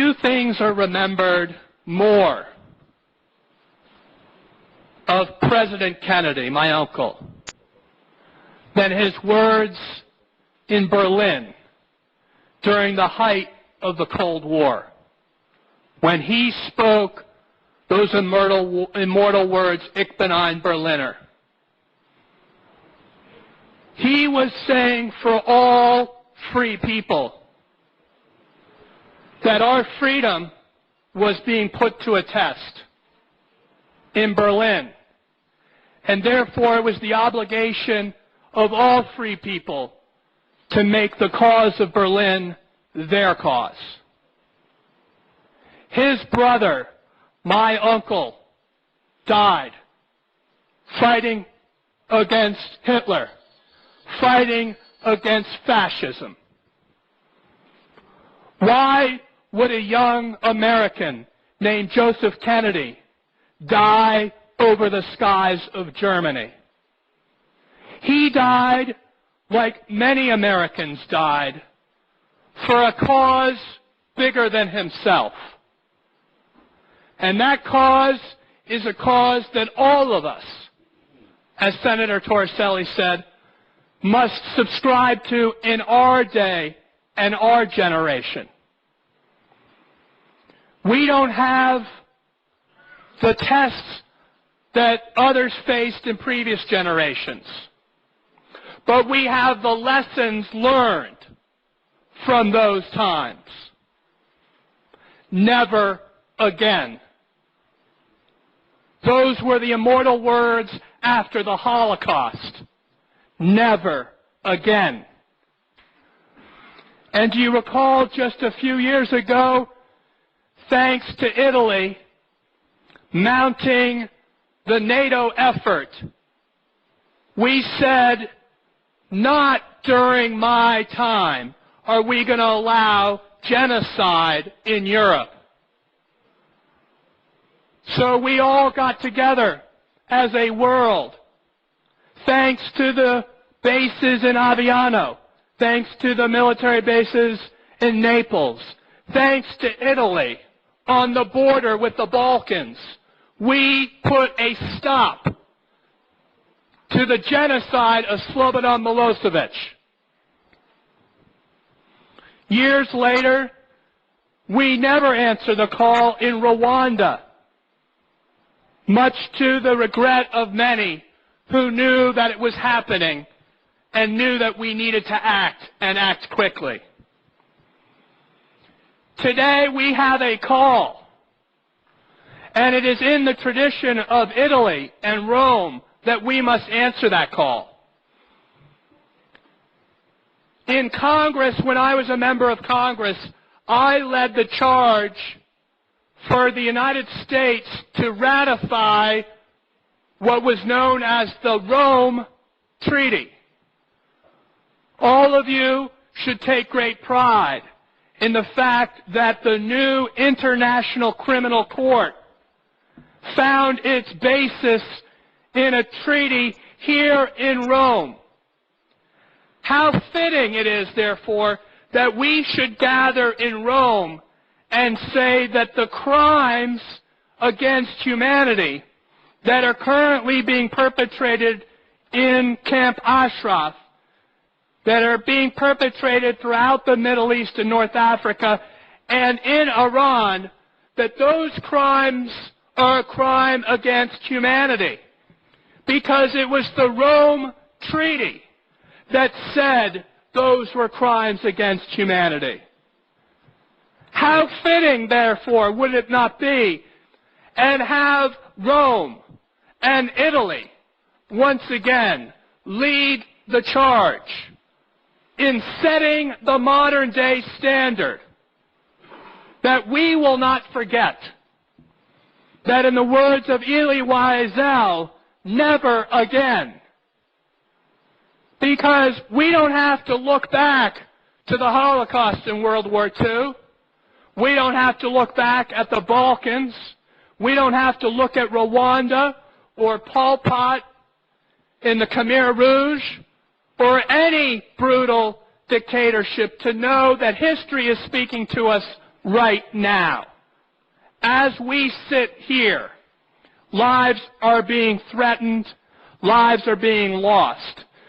few things are remembered more of President Kennedy, my uncle, than his words in Berlin during the height of the Cold War, when he spoke those immortal words, "Ich bin ein Berliner." He was saying for all free people that our freedom was being put to a test in Berlin, and therefore it was the obligation of all free people to make the cause of Berlin their cause. His brother, my uncle, died fighting against Hitler, fighting against fascism. Why would a young American named Joseph Kennedy die over the skies of Germany? He died, like many Americans died, for a cause bigger than himself. And that cause is a cause that all of us, as Senator Torricelli said, must subscribe to in our day and our generation. We don't have the tests that others faced in previous generations, but we have the lessons learned from those times. Never again. Those were the immortal words after the Holocaust. Never again. And do you recall just a few years ago, thanks to Italy mounting the NATO effort, we said, not during my time are we going to allow genocide in Europe. So we all got together as a world, thanks to the bases in Aviano, thanks to the military bases in Naples, thanks to Italy on the border with the Balkans. We put a stop to the genocide of Slobodan Milosevic. Years later, we never answered the call in Rwanda, much to the regret of many who knew that it was happening and knew that we needed to act and act quickly. Today we have a call, and it is in the tradition of Italy and Rome that we must answer that call. In Congress, when I was a member of Congress, I led the charge for the United States to ratify what was known as the Rome Treaty. All of you should take great pride in the fact that the new International Criminal Court found its basis in a treaty here in Rome. How fitting it is, therefore, that we should gather in Rome and say that the crimes against humanity that are currently being perpetrated in Camp Ashraf, that are being perpetrated throughout the Middle East and North Africa and in Iran, that those crimes are a crime against humanity. Because it was the Rome Treaty that said those were crimes against humanity. How fitting, therefore, would it not be, and have Rome and Italy once again lead the charge in setting the modern day standard, that we will not forget that, in the words of Elie Wiesel, never again. Because we don't have to look back to the Holocaust in World War II. We don't have to look back at the Balkans. We don't have to look at Rwanda or Pol Pot in the Khmer Rouge or any brutal dictatorship to know that history is speaking to us right now. As we sit here, lives are being threatened, lives are being lost.